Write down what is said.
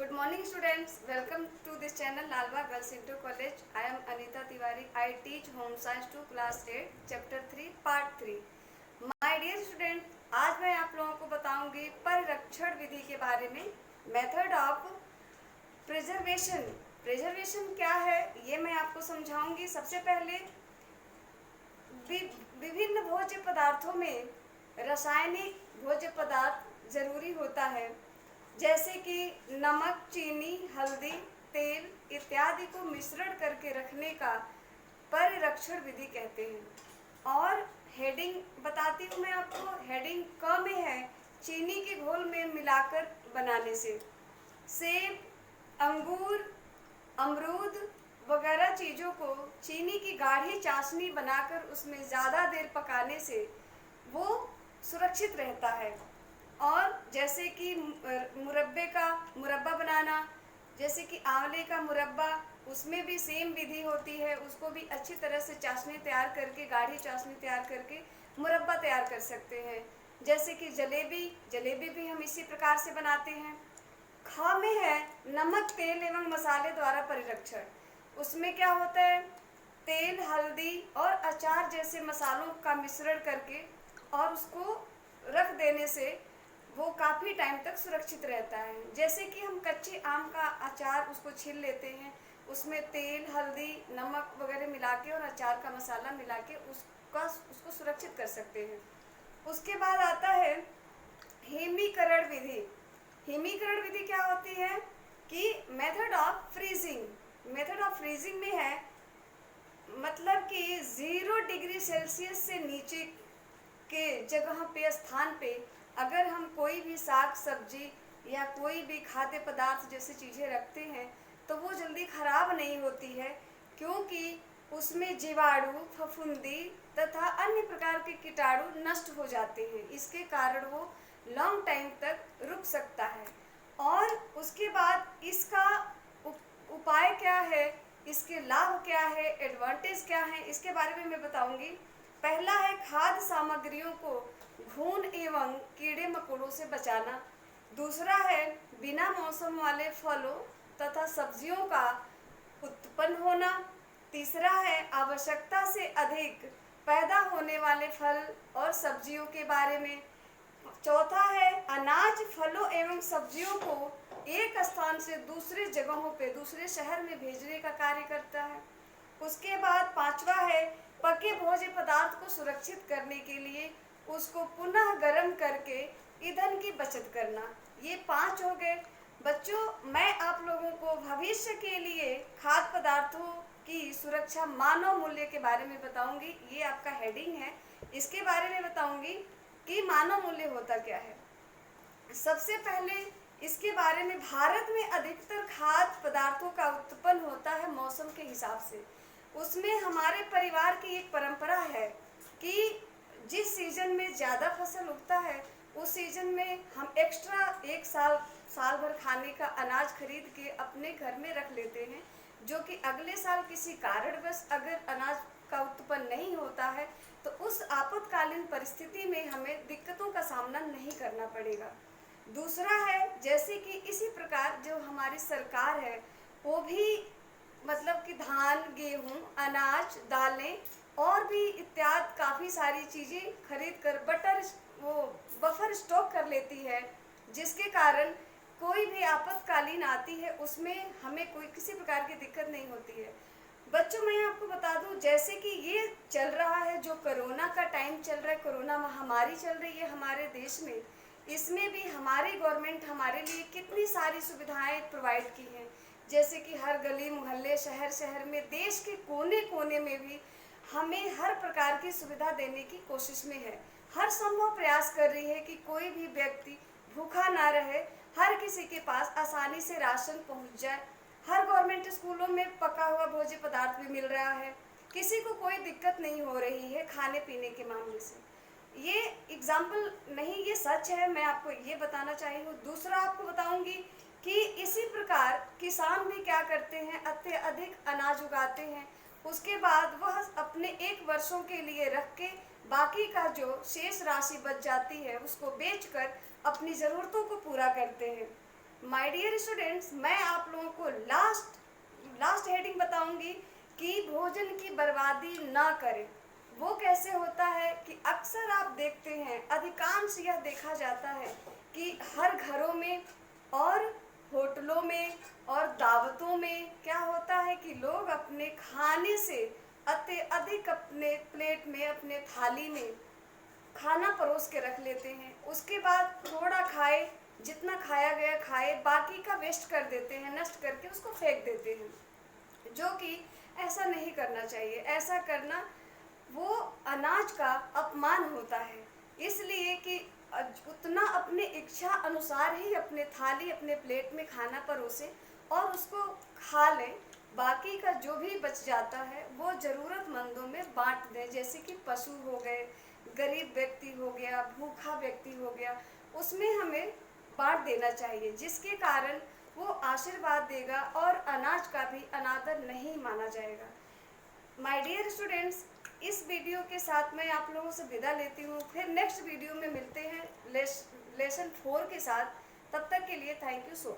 Good morning students, welcome to this channel Lalbagh Girls Inter College. I am Anita Tiwari. I teach Home Science to class 8, chapter 3, part 3. My dear student, आज मैं आप लोगों को बताऊंगी परिरक्षण विधि के बारे में. Method of preservation. प्रिजर्वेशन क्या है ये मैं आपको समझाऊंगी. सबसे पहले विभिन्न भोज्य पदार्थों में रासायनिक भोज्य पदार्थ जरूरी होता है, जैसे कि नमक, चीनी, हल्दी, तेल इत्यादि को मिश्रण करके रखने का परिरक्षण विधि कहते हैं. और हेडिंग बताती हूँ मैं आपको. हेडिंग क में है चीनी के घोल में मिलाकर बनाने से. सेब, अंगूर, अमरूद वगैरह चीज़ों को चीनी की गाढ़ी चाशनी बनाकर उसमें ज़्यादा देर पकाने से वो सुरक्षित रहता है. और जैसे कि मुरब्बे का मुरब्बा बनाना, जैसे कि आंवले का मुरब्बा, उसमें भी सेम विधि होती है. उसको भी अच्छी तरह से चाशनी तैयार करके, गाढ़ी चाशनी तैयार करके मुरब्बा तैयार कर सकते हैं. जैसे कि जलेबी भी हम इसी प्रकार से बनाते हैं. ख में है नमक, तेल एवं मसाले द्वारा परिरक्षण. उसमें क्या होता है, तेल, हल्दी और अचार जैसे मसालों का मिश्रण करके और उसको रख देने से वो काफ़ी टाइम तक सुरक्षित रहता है. जैसे कि हम कच्चे आम का अचार उसको छील लेते हैं, उसमें तेल, हल्दी, नमक वगैरह मिला के और अचार का मसाला मिला के उसको सुरक्षित कर सकते हैं. उसके बाद आता है हिमीकरण विधि. हिमीकरण विधि क्या होती है कि method of freezing. Method of freezing में है मतलब कि 0 डिग्री सेल्सियस से नीचे के जगह पे, स्थान पे अगर हम कोई भी साग सब्जी या कोई भी खाद्य पदार्थ जैसी चीज़ें रखते हैं तो वो जल्दी खराब नहीं होती है, क्योंकि उसमें जीवाणु, फफूंदी तथा अन्य प्रकार के कीटाणु नष्ट हो जाते हैं. इसके कारण वो लॉन्ग टाइम तक रुक सकता है. और उसके बाद इसका उपाय क्या है, इसके लाभ क्या है, एडवांटेज क्या है, इसके बारे में मैं बताऊंगी. पहला है खाद्य सामग्रियों को घुन एवं कीड़े मकोड़ों से बचाना. दूसरा है बिना मौसम वाले फलों तथा सब्जियों का उत्पन्न होना. तीसरा है आवश्यकता से अधिक पैदा होने वाले फल और सब्जियों के बारे में. चौथा है अनाज, फलों एवं सब्जियों को एक स्थान से दूसरे जगहों पे, दूसरे शहर में भेजने का कार्य करता है. उसके बाद पांचवा है पके भोज्य पदार्थ को सुरक्षित करने के लिए उसको पुनः गर्म करके ईंधन की बचत करना. ये 5 हो गए. बच्चों, मैं आप लोगों को भविष्य के लिए खाद्य पदार्थों की सुरक्षा मानव मूल्य के बारे में बताऊंगी. ये आपका हेडिंग है. इसके बारे में बताऊंगी कि मानव मूल्य होता क्या है. सबसे पहले इसके बारे में, भारत में अधिकतर खाद्य पदार्थों का उत्पन्न होता है मौसम के हिसाब से. उसमें हमारे परिवार की एक परंपरा है कि जिस सीजन में ज़्यादा फसल उगता है उस सीजन में हम एक्स्ट्रा एक साल भर खाने का अनाज खरीद के अपने घर में रख लेते हैं, जो कि अगले साल किसी कारणवश अगर अनाज का उत्पन्न नहीं होता है तो उस आपातकालीन परिस्थिति में हमें दिक्कतों का सामना नहीं करना पड़ेगा. दूसरा है जैसे कि इसी प्रकार जो हमारी सरकार है वो भी मतलब कि धान, गेहूं, अनाज, दालें और भी इत्यादि काफ़ी सारी चीज़ें खरीद कर बफर स्टॉक कर लेती है, जिसके कारण कोई भी आपातकालीन आती है उसमें हमें कोई किसी प्रकार की दिक्कत नहीं होती है. बच्चों, मैं आपको बता दूं, जैसे कि ये चल रहा है, जो कोरोना का टाइम चल रहा है, कोरोना महामारी चल रही है हमारे देश में, इसमें भी हमारी गवर्नमेंट हमारे लिए कितनी सारी सुविधाएं प्रोवाइड की हैं. जैसे कि हर गली मोहल्ले, शहर शहर में, देश के कोने कोने में भी हमें हर प्रकार की सुविधा देने की कोशिश में है. हर संभव प्रयास कर रही है कि कोई भी व्यक्ति भूखा ना रहे, हर किसी के पास आसानी से राशन पहुंच जाए. हर गवर्नमेंट स्कूलों में पका हुआ भोज्य पदार्थ भी मिल रहा है. किसी को कोई दिक्कत नहीं हो रही है खाने पीने के मामले से. ये एग्जाम्पल नहीं, ये सच है. मैं आपको ये बताना चाही हूँ. दूसरा आपको बताऊंगी कि इसी प्रकार किसान भी क्या करते हैं, अत्यधिक अनाज उगाते हैं. उसके बाद वह अपने 1 वर्षों के लिए रख के बाकी का जो शेष राशि बच जाती है उसको बेचकर अपनी ज़रूरतों को पूरा करते हैं. माय डियर स्टूडेंट्स, मैं आप लोगों को लास्ट हेडिंग बताऊंगी कि भोजन की बर्बादी ना करें। वो कैसे होता है कि अक्सर आप देखते हैं, अधिकांश यह देखा जाता है कि हर घरों में और होटलों में और दावतों में क्या होता है कि लोग अपने खाने से अधिक अपने प्लेट में, अपने थाली में खाना परोस के रख लेते हैं। उसके बाद थोड़ा खाए, जितना खाया गया खाए, बाकी का वेस्ट कर देते हैं, नष्ट करके उसको फेंक देते हैं, जो कि ऐसा नहीं करना चाहिए। ऐसा करना वो अनाज का अपमान होता है। इसलिए कि उतना अपने इच्छा अनुसार ही अपने थाली, अपने प्लेट में खाना परोसे और उसको खा लें। बाकी का जो भी बच जाता है वो ज़रूरतमंदों में बांट दें, जैसे कि पशु हो गए, गरीब व्यक्ति हो गया, भूखा व्यक्ति हो गया, उसमें हमें बांट देना चाहिए, जिसके कारण वो आशीर्वाद देगा और अनाज का भी अनादर नहीं माना जाएगा। माय डियर स्टूडेंट्स, इस वीडियो के साथ मैं आप लोगों से विदा लेती हूँ। फिर नेक्स्ट वीडियो में मिलते हैं लेसन 4 के साथ। तब तक के लिए थैंक यू सो मच।